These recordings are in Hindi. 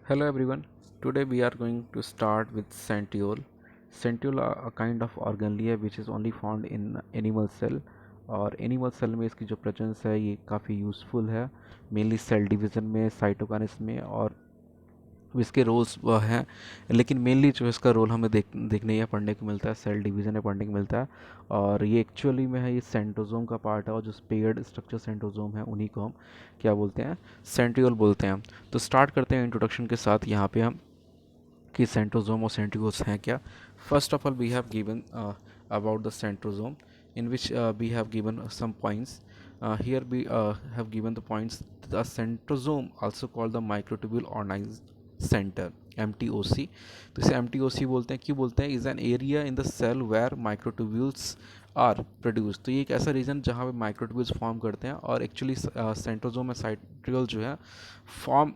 Hello everyone. Today we are going to start with centriole. Centriole are a kind of organelle which is only found in animal cell और एनिमल सेल में इसकी जो प्रेजेंस है ये काफ़ी यूज़फुल है मेनली सेल डिवीज़न में साइटोकाइनेसिस में और इसके रोल्स वह हैं लेकिन मेनली जो इसका रोल हमें देखने या पढ़ने को मिलता है सेल डिवीज़न में पढ़ने को मिलता है और ये एक्चुअली में है ये सेंट्रोजोम का पार्ट है और जो पेयर्ड स्ट्रक्चर सेंट्रोजोम है उन्हीं को हम क्या बोलते हैं सेंट्रियोल बोलते हैं। तो स्टार्ट करते हैं इंट्रोडक्शन के साथ यहाँ पे हम कि सेंट्रोजोम और सेंट्रियोल्स हैं क्या। First of all we have given about the centrosome in which we have given some points. Here we have given the points. The centrosome, also called the microtubule organized center, MTOC. तो इसे MTOC बोलते हैं, क्यों बोलते हैं? Is an area in the cell where microtubules are produce. तो ये एक ऐसा रीजन जहाँ पे माइक्रोट्यूब्यूल्स फॉर्म करते हैं और एक्चुअली सेंट्रोजोम में साइट्रियल जो है फॉर्म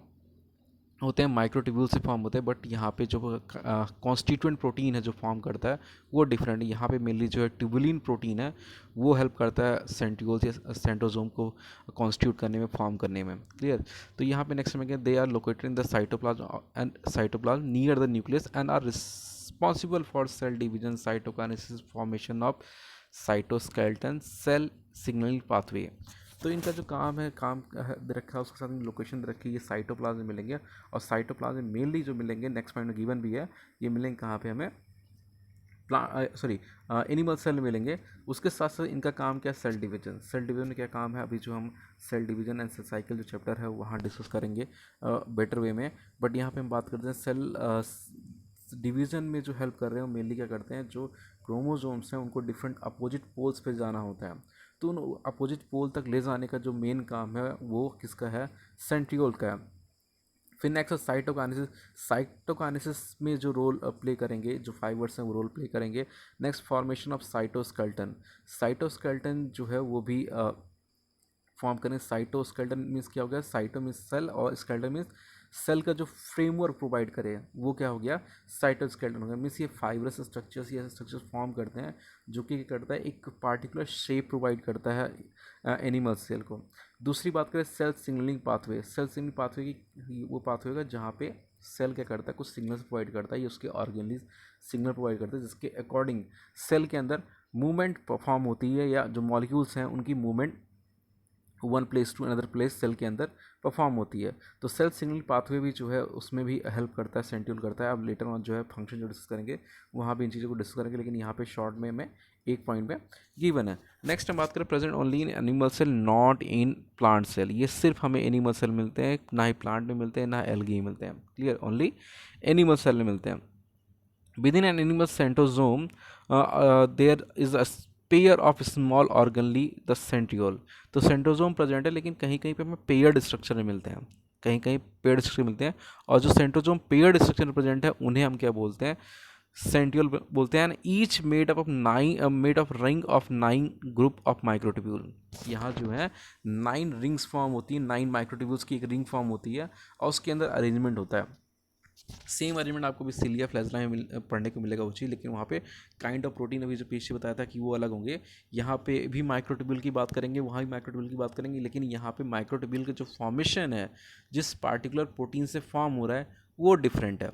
होते हैं माइक्रोट्यूब्यूल से फॉर्म होते हैं, बट यहाँ पे जो कॉन्स्टिट्यूएंट प्रोटीन है जो फॉर्म करता है वो डिफरेंट है। यहाँ पे मेनली जो है ट्यूबुलिन प्रोटीन है वो हेल्प करता है सेंट्रियोल्स या सेंट्रोजोम को कॉन्स्टिट्यूट करने में, फॉर्म करने में। क्लियर। तो यहाँ पे नेक्स्ट में they are located in the cytoplasm and cytoplasm near the nucleus and are responsible for cell division, cytokinesis, formation of cytoskeleton, cell signaling pathway. तो इनका जो काम है, काम दे रखा है, उसके साथ लोकेशन दे रखी है, ये साइटोप्लाज्म में मिलेंगे और साइटोप्लाज्म में मेनली जो मिलेंगे, नेक्स्ट पॉइंट में गिवन भी है, ये मिलेंगे कहाँ पे हमें एनिमल सेल में मिलेंगे। उसके साथ साथ इनका काम क्या है, सेल डिवीजन। सेल डिवीजन में क्या काम है, अभी जो हम cell division and cell cycle जो चैप्टर है वहाँ डिस्कस करेंगे बेटर वे में। बट यहाँ पे हम बात करते हैं सेल डिवीज़न में जो हेल्प कर रहे हैं मेनली क्या करते हैं, जो क्रोमोसोम्स हैं उनको डिफरेंट अपोजिट पोल्स पे जाना होता है। तो उन अपोजिट पोल तक ले जाने का जो मेन काम है वो किसका है, सेंट्रियोल का है। फिर नेक्स्ट साइटोकाइनेसिस। साइटोकाइनेसिस में जो रोल प्ले करेंगे, जो फाइबर्स हैं वो रोल प्ले करेंगे। Next formation of cytoskeleton. Cytoskeleton जो है वो भी फॉर्म करें। साइटोस्केलेटन मीन्स क्या हो गया, साइटो मीन्स सेल और स्केलेटन मीन्स सेल का जो फ्रेमवर्क प्रोवाइड करे वो क्या हो गया, साइटोस्केलेटन हो गया। मीन्स ये फाइब्रस स्ट्रक्चर्स या स्ट्रक्चर्स फॉर्म करते हैं जो कि करता है एक पार्टिकुलर शेप प्रोवाइड करता है एनिमल सेल को। दूसरी बात करें cell signaling pathway. Cell signaling pathway की वो पाथवे होगा जहाँ पे सेल क्या करता है, कुछ सिग्नल्स प्रोवाइड करता है, ये उसके ऑर्गेनलीज सिग्नल प्रोवाइड करता है जिसके अकॉर्डिंग सेल के अंदर मूवमेंट परफॉर्म होती है या जो मॉलिक्यूल्स हैं उनकी movement one place to another place cell के अंदर परफॉर्म होती है। तो सेल सिग्नल पाथवे भी जो है उसमें भी हेल्प करता है, सेंट्रियोल करता है। अब लेटर ऑन जो है फंक्शन जो डिस्कस करेंगे वहाँ भी इन चीज़ों को डिस्कस करेंगे, लेकिन यहाँ पे शॉर्ट में मैं एक पॉइंट में गिवन है। नेक्स्ट हम बात करें present only in animal cell not in plant cell. ये सिर्फ हमें एनिमल सेल मिलते हैं, ना ही प्लांट में मिलते हैं ना एल्गी मिलते हैं। क्लियर, ओनली एनिमल सेल में मिलते हैं। Within an animal centrosome, there is a pair of small organelle the centriole. तो सेंट्रोजोम प्रेजेंट है लेकिन कहीं कहीं पे हमें पेयर्ड स्ट्रक्चर में मिलते हैं, कहीं कहीं पेयर्ड स्ट्रक्चर मिलते हैं। और जो सेंट्रोजोम पेयर्ड स्ट्रक्चर में प्रेजेंट है उन्हें हम क्या बोलते हैं, सेंट्रियोल बोलते हैं। Each made of ring of 9 group of microtubule. यहाँ जो है 9 रिंग्स फॉर्म होती है, 9 माइक्रोट्यूब्यूल्स की एक रिंग फॉर्म होती है और उसके अंदर अरेंजमेंट होता है। सेम अरेंजमेंट आपको भी सिलिया फ्लैजला में पढ़ने को मिलेगा उसी, लेकिन वहाँ पे काइंड ऑफ प्रोटीन अभी जो पीछे बताया था कि वो अलग होंगे। यहाँ पे भी माइक्रोट्यूब्यूल की बात करेंगे, वहाँ भी माइक्रोट्यूब्यूल की बात करेंगे, लेकिन यहाँ पे माइक्रोट्यूब्यूल का जो फॉर्मेशन है जिस पार्टिकुलर प्रोटीन से फॉर्म हो रहा है वो डिफरेंट है।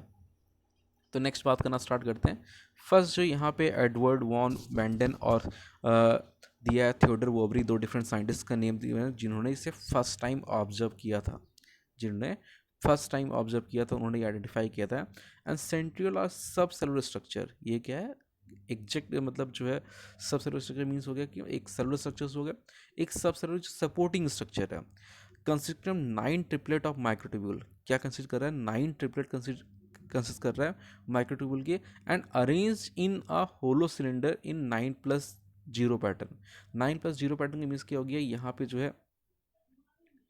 तो नेक्स्ट बात करना स्टार्ट करते हैं। फर्स्ट जो यहाँ पे एडवर्ड वॉन वेंडन और दिया है थियोडर वोबरी, दो डिफरेंट साइंटिस्ट का नेम दिया है जिन्होंने इसे फर्स्ट टाइम ऑब्जर्व किया था, जिन्होंने फर्स्ट टाइम ऑब्जर्व किया था, उन्होंने आइडेंटिफाई किया था। एंड सेंट्रियोल और सब सेलुलर स्ट्रक्चर, ये क्या है एग्जैक्ट मतलब जो है सब सेलुलर स्ट्रक्चर मीन्स हो गया कि एक सेलुलर स्ट्रक्चर हो गया, एक सब सेलुलर सपोर्टिंग स्ट्रक्चर है। Consist 9 triplet of microtubule. क्या कंसिस्ट कर रहा है, 9 ट्रिपलेट कंसिस्ट कर रहा है माइक्रोट्यूब्यूल के। And arrange in a hollow cylinder in 9+0 pattern. 9+0 pattern का मीन्स क्या हो गया, यहाँ पे जो है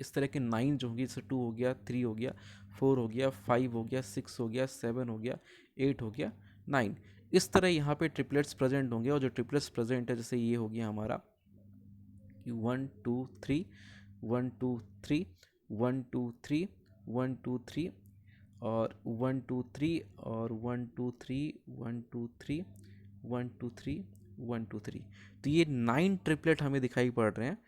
इस तरह के 9 जो होंगे, जैसे 2 हो गया, 3 हो गया, 4 हो गया, 5 हो गया, 6 हो गया, 7 हो गया, 8 हो गया, 9। इस तरह यहाँ पे ट्रिपलेट्स प्रेजेंट होंगे और जो ट्रिपलेट्स प्रेजेंट है जैसे ये हो गया हमारा 1 2 3, 1 2 3, 1 2 3, 1 2 3 और 1 2 3 और 1 2 3, 1 2 3, 1 2 3, 1 2 3। तो ये 9 ट्रिपलेट हमें दिखाई पड़ रहे हैं।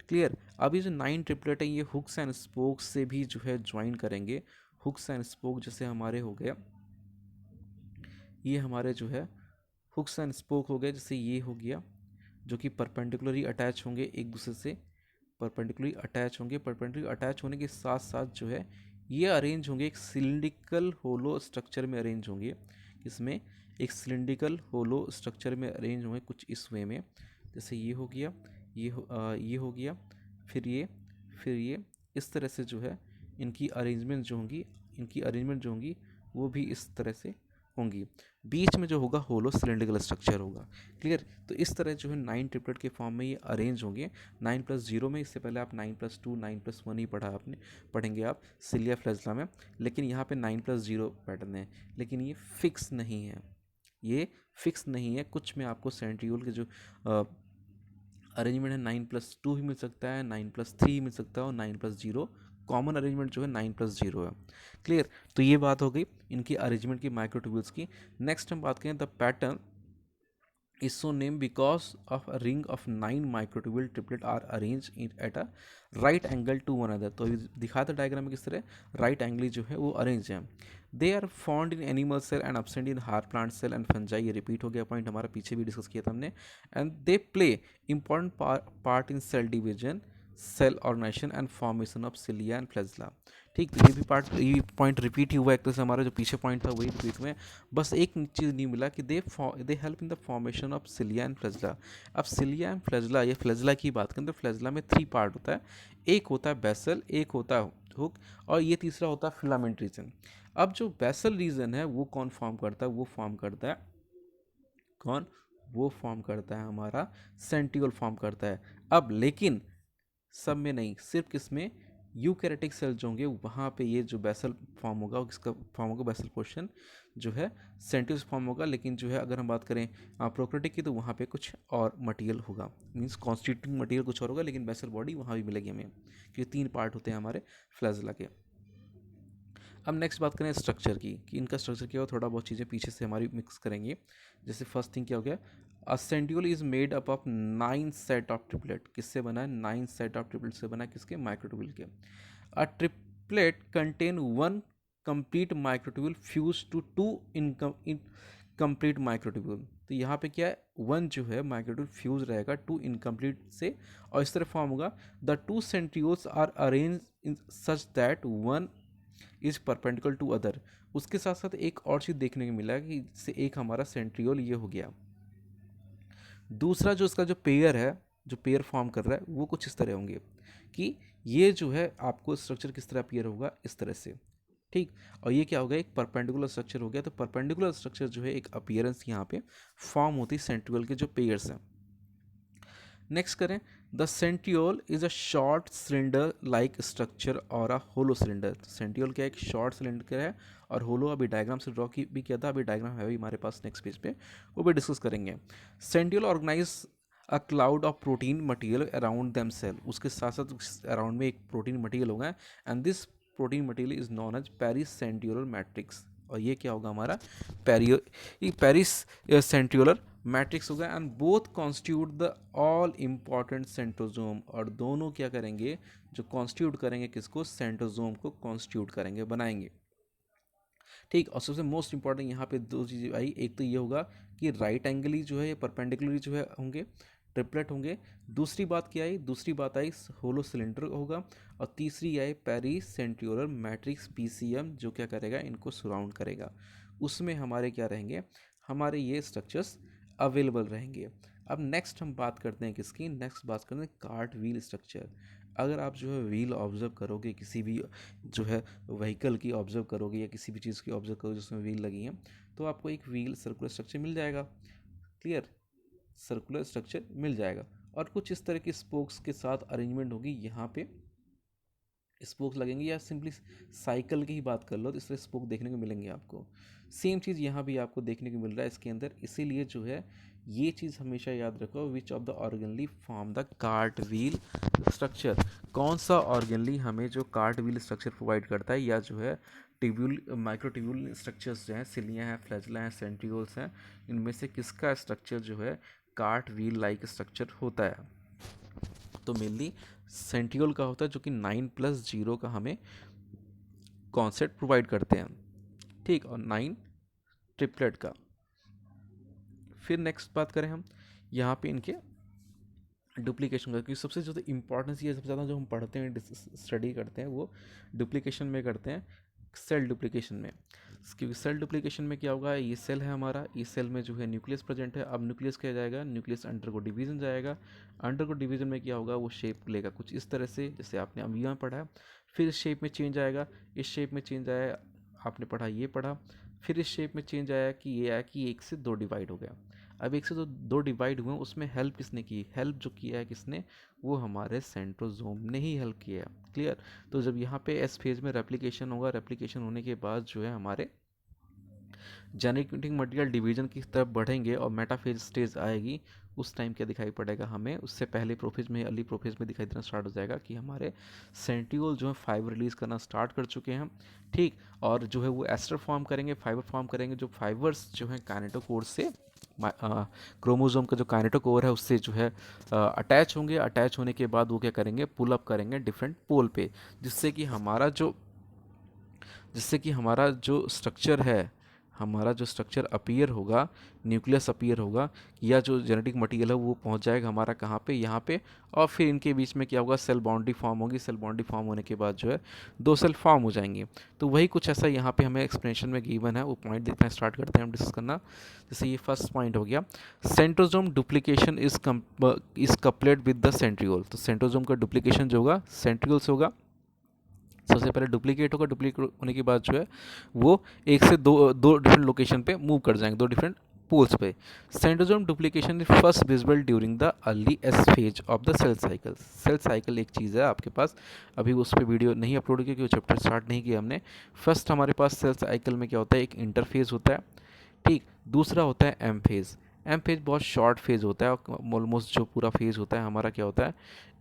क्लियर। अब ये जो 9 ट्रिपलेट है ये हुक्स एंड स्पोक्स से भी जो है ज्वाइन करेंगे। हुक्स एंड स्पोक जैसे हमारे हो गया, ये हमारे जो है हुक्स एंड स्पोक हो गए, जैसे ये हो गया, जो कि परपेंडिकुलरली अटैच होंगे एक दूसरे से, परपेंडिकुलरली अटैच होंगे। परपेंडिकुलरली अटैच होने के साथ साथ जो है ये अरेंज होंगे एक सिलिंड्रिकल होलो स्ट्रक्चर में अरेंज होंगे। इसमें एक सिलिंड्रिकल होलो स्ट्रक्चर में अरेंज होंगे कुछ इस वे में, जैसे ये हो गया, ये हो गया, फिर ये इस तरह से जो है इनकी अरेंजमेंट जो होंगी, इनकी अरेंजमेंट जो होंगी वो भी इस तरह से होंगी। बीच में जो होगा होलो सिलिंड्रिकल स्ट्रक्चर होगा। क्लियर? तो इस तरह जो है 9 ट्रिपलेट के फॉर्म में ये अरेंज होंगे। 9+0 में, इससे पहले आप 9+2 9+1 ही पढ़ा आपने, पढ़ेंगे आप सिलिया फ्लैजला में, लेकिन यहाँ पे 9+0 पैटर्न है, लेकिन ये फिक्स नहीं है, ये फिक्स नहीं है। कुछ में आपको सेंट्रियोल के जो अरेंजमेंट है 9+2 भी मिल सकता है, 9+3 मिल सकता है, और 9+0 कॉमन अरेंजमेंट जो है 9+0 है। क्लियर? तो ये बात हो गई इनकी अरेंजमेंट की, माइक्रोट्यूब्यूल्स की। नेक्स्ट हम बात करें the pattern is so named because of a ring of 9 microtubule triplet are arranged at a right angle to one another। तो दिखा था डायग्राम में किस तरह राइट एंगल जो है वो अरेंज है। They are found in animal cell and absent in hard plant cell and fungi. ये रिपीट हो गया पॉइंट, हमारा पीछे भी डिस्कस किया था हमने। And they play important part in cell division, cell organization and formation of cilia and flagella. ठीक, तो ये भी पार्ट, ये पॉइंट रिपीट ही हुआ एक तरह से, हमारा जो पीछे पॉइंट था वही रिपीट हुआ है। बस एक चीज़ नहीं मिला कि they help in the formation of cilia and flagella. अब सिलिया एंड फ्लैजला, ये फ्लैजला की बात करें तो फ्लैजला में 3 पार्ट होता है। एक होता है बेसल, एक होता है हुक, और ये तीसरा होता है फिलामेंट रीजन। अब जो बेसल रीजन है वो कौन फॉर्म करता है? वो फॉर्म करता है कौन? वो फॉर्म करता है हमारा सेंट्रियोल फॉर्म करता है। अब लेकिन सब में नहीं, सिर्फ किसमें? यूकैरियोटिक सेल जो होंगे वहाँ पे ये जो बेसल फॉर्म होगा, किसका फॉर्म होगा? बेसल पोर्शन जो है सेंट्रियोल फॉर्म होगा। लेकिन जो है अगर हम बात करें प्रोकैरियोटिक की, तो वहाँ पे कुछ और मटेरियल होगा, मींस कॉन्स्टिट्यूटिंग मटेरियल कुछ और होगा, लेकिन बेसल बॉडी वहाँ भी मिलेगी हमें, क्योंकि 3 पार्ट होते हैं हमारे फ्लैजला के। अब नेक्स्ट बात करें स्ट्रक्चर की, कि इनका स्ट्रक्चर क्या हो, थोड़ा बहुत चीज़ें पीछे से हमारी मिक्स करेंगे। जैसे फर्स्ट थिंग क्या हो गया, a centriole is made up of 9 set of triplet. किससे बना है? 9 सेट ऑफ ट्रिपलेट से बना है, किसके? माइक्रोट्यूबुल के। A triplet contain 1 complete microtubule fuse to 2 incomplete microtubule. तो यहाँ पे क्या है, 1 जो है माइक्रोट्यूबुल फ्यूज रहेगा 2 इनकम्प्लीट से, और इस तरह फॉर्म होगा the 2 centrioles are arrange in such that 1 is perpendicular to other. उसके साथ साथ एक और चीज़ देखने को मिला कि इससे एक हमारा सेंट्रियोल ये हो गया, दूसरा जो इसका जो पेयर है, जो पेयर फॉर्म कर रहा है वो कुछ इस तरह होंगे, कि ये जो है आपको स्ट्रक्चर किस तरह अपीयर होगा, इस तरह से। ठीक, और ये क्या होगा? एक परपेंडिकुलर स्ट्रक्चर हो गया। तो परपेंडिकुलर स्ट्रक्चर जो है एक अपीयरेंस यहाँ पे फॉर्म होती है सेंट्रियोल के जो पेयर्स हैं। नेक्स्ट करें, the centriole is a short cylinder like structure और अ होलो सिलेंडर। सेंट्रियोल क्या एक शॉर्ट सिलेंडर है और होलो, अभी डायग्राम से ड्रॉ की भी किया था, अभी डायग्राम है भी हमारे पास नेक्स्ट पेज पे, वो भी डिस्कस करेंगे। Centriole organise a cloud of protein material around them cell. उसके साथ साथ अराउंड में एक प्रोटीन मटेरियल होगा, and this protein material is known as pericentriolar matrix. और ये क्या होगा हमारा? पेरिस सेंट्रियोलर मैट्रिक्स होगा। And both constitute the all important centrosome. और दोनों क्या करेंगे? जो कॉन्स्टिट्यूट करेंगे किसको? सेंट्रोजोम को कॉन्स्टिट्यूट करेंगे, बनाएंगे। ठीक, और सबसे मोस्ट इंपॉर्टेंट यहाँ पे 2 चीज़ें आई। एक तो ये होगा कि राइट एंगली जो है, ये परपेंडिकुलरी जो है होंगे, ट्रिपलेट होंगे। दूसरी बात क्या आई? दूसरी बात आई होलो सिलेंडर होगा। और तीसरी आई पेरिसेंट्रियोलर मैट्रिक्स पीसीएम, जो क्या करेगा? इनको सराउंड करेगा। उसमें हमारे क्या रहेंगे? हमारे ये स्ट्रक्चर्स अवेलेबल रहेंगे। अब नेक्स्ट हम बात करते हैं किसकी? नेक्स्ट बात करते हैं कार्ट व्हील स्ट्रक्चर। अगर आप जो है व्हील ऑब्जर्व करोगे, किसी भी जो है व्हीकल की ऑब्जर्व करोगे या किसी भी चीज़ की ऑब्जर्व करोगे जिसमें व्हील लगी हैं, तो आपको एक व्हील सर्कुलर स्ट्रक्चर मिल जाएगा। क्लियर? सर्कुलर स्ट्रक्चर मिल जाएगा, और कुछ इस तरह की स्पोक्स के साथ अरेंजमेंट होगी। यहाँ पे स्पोक्स लगेंगे, या सिंपली साइकिल की ही बात कर लो तो इस तरह स्पोक देखने को मिलेंगे आपको। सेम चीज़ यहाँ भी आपको देखने को मिल रहा है इसके अंदर। इसीलिए जो है ये चीज़ हमेशा याद रखो, which of the organelle form the cart wheel structure. कौन सा ऑर्गेनली हमें जो कार्ट व्हील स्ट्रक्चर प्रोवाइड करता है, या जो है ट्यूब्यूल माइक्रोट्यूब्यूल स्ट्रक्चर्स जो हैं, सिलिया हैं, फ्लैजला हैं, सेंट्रियोल्स हैं, इनमें से किसका स्ट्रक्चर जो है कार्ट व्हील लाइक स्ट्रक्चर होता है? तो मेनली सेंट्रियोल का होता है, जो कि 9+0 का हमें कॉन्सेप्ट प्रोवाइड करते हैं, ठीक, और 9 ट्रिपलेट का। फिर नेक्स्ट बात करें हम यहाँ पे इनके डुप्लीकेशन का, क्योंकि सबसे ज़्यादा इंपॉर्टेंस ये सबसे ज़्यादा जो हम पढ़ते हैं स्टडी करते हैं वो डुप्लीकेशन में करते हैं, सेल डुप्लीकेशन में। क्योंकि सेल डुप्लीकेशन में क्या होगा, ये सेल है हमारा, इस सेल में जो है न्यूक्लियस प्रेजेंट है। अब न्यूक्लियस क्या जाएगा, न्यूक्लियस अंडर को डिवीजन जाएगा। अंडर को डिवीजन में क्या होगा, वो शेप लेगा कुछ इस तरह से, जैसे आपने अभी यहाँ पढ़ा है। फिर इस शेप में चेंज आएगा, इस शेप में चेंज आया, आपने पढ़ा ये पढ़ा। फिर इस शेप में चेंज आया कि ये आया कि एक से दो डिवाइड हो गया। अब एक से दो डिवाइड हुए, उसमें हेल्प किसने की, हेल्प जो किया है किसने, वो हमारे सेंट्रोजोम ने ही हेल्प किया है। क्लियर। तो जब यहाँ पे एस फेज में रेप्लिकेशन होगा, रेप्लिकेशन होने के बाद जो है हमारे जेनेटिक मटेरियल डिवीजन की तरफ बढ़ेंगे और मेटाफेज स्टेज आएगी, उस टाइम क्या दिखाई पड़ेगा हमें, उससे पहले प्रोफेज में, अर्ली प्रोफेज में दिखाई देना स्टार्ट हो जाएगा कि हमारे सेंट्रियोल जो है फाइबर रिलीज करना स्टार्ट कर चुके हैं, ठीक। और जो है वो एस्टर फॉर्म करेंगे, फाइबर फॉर्म करेंगे, जो फाइबर्स जो है काइनेटोकोर से, क्रोमोसोम का जो काइनेटोकोर है उससे जो है अटैच होंगे। अटैच होने के बाद वो क्या करेंगे, पुल अप करेंगे डिफरेंट पोल पे, जिससे कि हमारा जो स्ट्रक्चर है, हमारा जो स्ट्रक्चर अपीयर होगा, न्यूक्लियस अपीयर होगा, या जो जेनेटिक मटेरियल है वो पहुंच जाएगा हमारा कहाँ पे, यहाँ पे। और फिर इनके बीच में क्या होगा, सेल बाउंड्री फॉर्म होगी। सेल बाउंड्री फॉर्म होने के बाद जो है दो सेल फॉर्म हो जाएंगे। तो वही कुछ ऐसा यहाँ पे हमें एक्सप्लेनेशन में गिवन है, वो पॉइंट देखना स्टार्ट करते हैं हम डिस्कस करना। जैसे ये फर्स्ट पॉइंट हो गया, centrosome duplication is couplet with the centriole. तो सेंट्रोजोम का डुप्लीकेशन जो होगा सेंट्रियोल से होगा। सबसे पहले डुप्लीकेट होगा, डुप्लीकेट होने के बाद जो है वो एक से दो डिफरेंट लोकेशन पे मूव कर जाएंगे, दो डिफरेंट पोल्स पे। Centrosome duplication is first visible during the early S phase of the cell cycle. Cell cycle एक चीज़ है आपके पास, अभी उस पर वीडियो नहीं अपलोड किया क्योंकि चैप्टर स्टार्ट नहीं किया हमने। फर्स्ट हमारे पास सेल साइकिल में क्या होता है, एक इंटरफेज होता है, ठीक। दूसरा होता है एम फेज। एम फेज बहुत शॉर्ट फेज होता है, ऑलमोस्ट जो पूरा फेज होता है हमारा क्या होता है,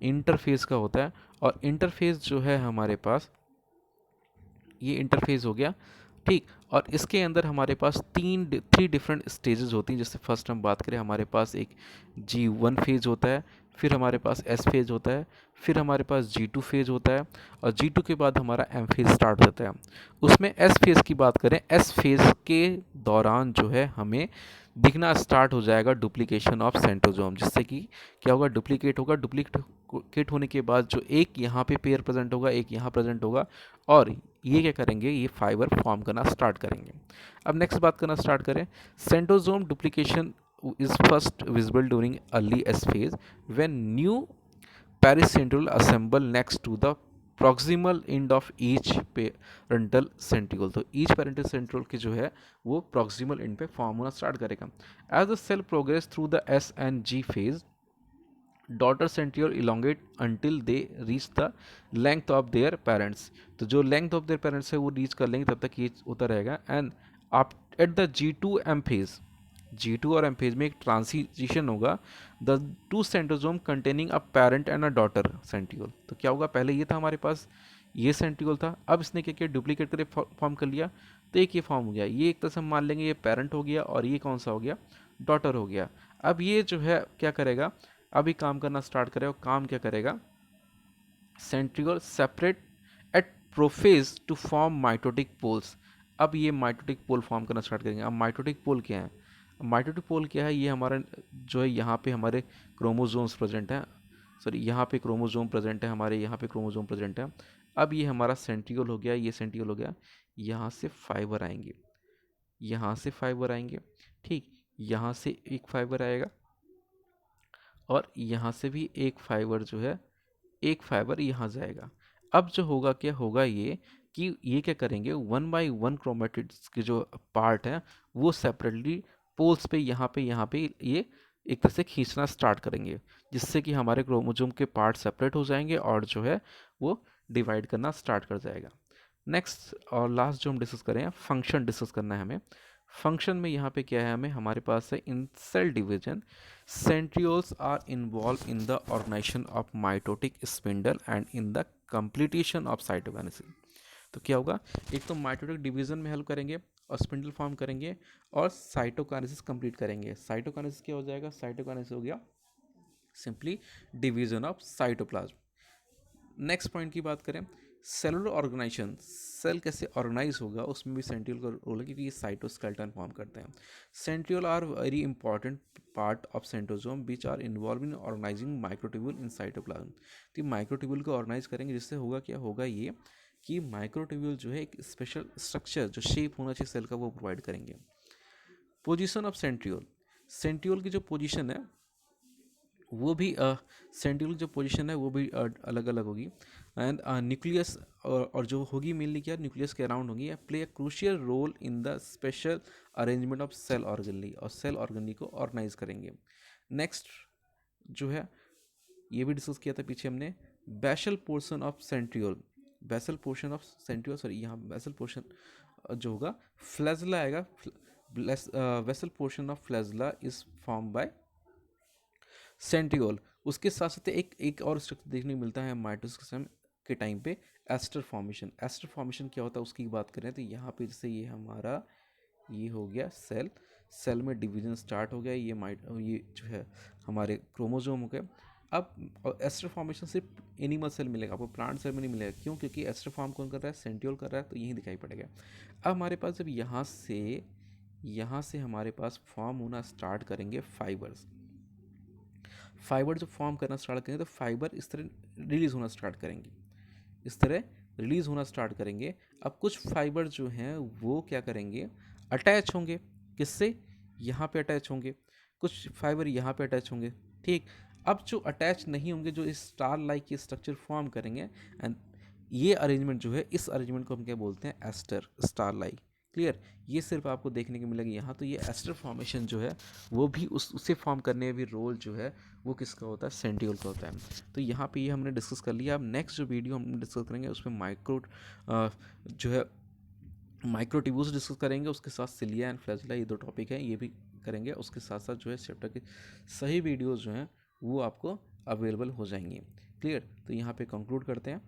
इंटरफेज का होता है। और इंटरफेज जो है हमारे पास, ये इंटरफेस हो गया, ठीक। और इसके अंदर हमारे पास थ्री डिफरेंट स्टेजेस होती हैं। जैसे फर्स्ट हम बात करें, हमारे पास एक G1 फेज होता है, फिर हमारे पास S फेज होता है, फिर हमारे पास G2 फेज होता है, और G2 के बाद हमारा M फेज स्टार्ट होता है। उसमें S फेज की बात करें, S फेज के दौरान जो है हमें दिखना स्टार्ट हो जाएगा डुप्लीकेशन ऑफ सेंट्रोजोम, जिससे कि क्या होगा, डुप्लीकेट होगा। डुप्लीकेट होने के बाद जो एक यहाँ पे पेयर प्रेजेंट होगा, एक यहाँ प्रेजेंट होगा, और ये क्या करेंगे, ये फाइबर फॉर्म करना स्टार्ट करेंगे। अब नेक्स्ट बात करना स्टार्ट करें, centrosome duplication is first visible during early S phase when new pericentriole assemble next to the proximal end of each parental centriole. तो ईच पेरेंटल सेंट्रियोल की जो है वो प्रॉक्सिमल एंड पे फॉर्म होना स्टार्ट करेगा। As the cell progress through the S and G phase, daughter centriole elongate until they reach the length of their parents. तो जो लेंथ ऑफ देयर पेरेंट्स है वो रीच कर लेंगे, तब तक ये होता रहेगा। एंड आप at the G2 M phase, G2 और एम फेज में एक ट्रांसिशन होगा, the two centrosome containing a parent and a daughter centriole. तो क्या होगा, पहले ये था हमारे पास, ये सेंट्रियोल था, अब इसने क्या किया, डुप्लीकेट करके फॉर्म कर लिया, तो एक ये फॉर्म हो गया। ये एक तरह से हम मान लेंगे ये पेरेंट हो गया, और ये कौन सा हो गया, डॉटर हो गया। अब ये जो है क्या करेगा, अभी काम करना स्टार्ट करेगा। और काम क्या करेगा, centriole separate at prophase to form mitotic poles. अब ये माइटोटिक पोल फॉर्म करना स्टार्ट करेंगे। अब माइटोटिक पोल क्या है, माइटोटिक पोल क्या है, ये हमारा जो है यहाँ पे हमारे क्रोमोजोम्स प्रेजेंट हैं, सॉरी यहाँ पे क्रोमोजोम प्रेजेंट है, हमारे यहाँ पे क्रोमोजोम प्रेजेंट है। अब ये हमारा सेंट्रियोल हो गया, ये सेंट्रियोल हो गया, यहाँ से फाइबर आएंगे, यहाँ से फाइबर आएंगे, ठीक। यहाँ से एक फाइबर आएगा, और यहाँ से भी एक फाइबर जो है, एक फाइबर यहाँ जाएगा। अब जो होगा, क्या होगा, ये कि ये क्या करेंगे, वन बाय वन क्रोमेटिड्स के जो पार्ट हैं वो सेपरेटली पोल्स पे यहाँ पे ये एक तरह से खींचना स्टार्ट करेंगे, जिससे कि हमारे क्रोमोसोम के पार्ट सेपरेट हो जाएंगे और जो है वो डिवाइड करना स्टार्ट कर जाएगा। नेक्स्ट और लास्ट जो हम डिस्कस करें, फंक्शन डिस्कस करना है हमें। फंक्शन में यहाँ पे क्या है, हमें हमारे पास है in cell division, centrioles are involved in the organization of mitotic spindle and in the completion of cytokinesis। तो क्या होगा, एक तो माइटोटिक डिवीजन में हेल्प करेंगे और स्पिंडल फॉर्म करेंगे और साइटोकाइनेसिस कंप्लीट करेंगे। साइटोकाइनेसिस क्या हो जाएगा, साइटोकाइनेसिस हो गया simply division of cytoplasm. Next point की बात करें, सेलुलर ऑर्गेनाइजेशन, सेल कैसे ऑर्गेनाइज होगा उसमें भी सेंट्रियोल का रोल है, क्योंकि ये साइटोस्केलेटन फॉर्म करते हैं। Centriole are very important part of centrosome which are involve in organizing microtubule in cytoplasm. तो माइक्रोट्यूब्यूल को ऑर्गेनाइज करेंगे, जिससे होगा क्या, होगा ये कि माइक्रोट्यूब्यूल जो है एक स्पेशल स्ट्रक्चर जो शेप होना चाहिए सेल का वो प्रोवाइड करेंगे। पोजीशन ऑफ सेंट्रियोल, सेंट्रियोल की जो पोजीशन है वो भी सेंट्रियोल जो पोजीशन है वो भी अलग अलग होगी। एंड न्यूक्लियस और जो होगी मेनली क्या, न्यूक्लियस के अराउंड होगी, play a crucial role in the special arrangement of cell organelle, और सेल ऑर्गेनली को ऑर्गेनाइज करेंगे। नेक्स्ट जो है ये भी डिस्कस किया था पीछे हमने, basal portion of centriole, basal portion of centriole, sorry यहाँ बेसल पोर्शन जो होगा फ्लैजला आएगा, basal portion of flagella is form by centriole. उसके साथ साथ एक और स्ट्रक्चर देखने को मिलता है माइटोसिस के टाइम पे, एस्टर फॉर्मेशन। एस्टर फॉर्मेशन क्या होता है उसकी बात करें तो यहाँ पे जैसे ये हमारा ये हो गया सेल, सेल में डिवीजन स्टार्ट हो गया, ये जो है हमारे क्रोमोजोम हो गए। अब एस्टर फॉर्मेशन सिर्फ एनिमल सेल मिलेगा आपको, प्लांट सेल में नहीं मिलेगा। क्यों? क्योंकि एस्टर फॉर्म कौन कर रहा है, सेंट्रियोल कर रहा है, तो यही दिखाई पड़ेगा। अब हमारे पास जब यहाँ से हमारे पास फॉर्म होना स्टार्ट करेंगे फाइबर्स, फाइबर जब फॉर्म करना स्टार्ट करेंगे तो फाइबर इस तरह रिलीज़ होना स्टार्ट करेंगे, इस तरह रिलीज़ होना स्टार्ट करेंगे। अब कुछ फाइबर जो हैं वो क्या करेंगे, अटैच होंगे, किससे, यहाँ पे अटैच होंगे, कुछ फाइबर यहाँ पे अटैच होंगे, ठीक। अब जो अटैच नहीं होंगे, जो इस स्टार लाइक ये स्ट्रक्चर फॉर्म करेंगे, एंड ये अरेंजमेंट जो है, इस अरेंजमेंट को हम क्या बोलते हैं, एस्टर, स्टार लाइक। क्लियर, ये सिर्फ आपको देखने को मिलेगा यहाँ। तो ये एस्टर फॉर्मेशन जो है वो भी उसे फॉर्म करने में भी रोल जो है वो किसका होता है, सेंट्रियोल का होता है। तो यहाँ पे ये हमने डिस्कस कर लिया। अब नेक्स्ट जो वीडियो हम डिस्कस करेंगे उसमें जो है माइक्रोट्यूब्यूल्स डिस्कस करेंगे, उसके साथ सिलिया एंड फ्लैजिला, ये दो टॉपिक हैं, ये भी करेंगे। उसके साथ साथ जो है चैप्टर के सही वीडियोज़ जो हैं वो आपको अवेलेबल हो जाएंगे। क्लियर, तो यहाँ पे कंक्लूड करते हैं।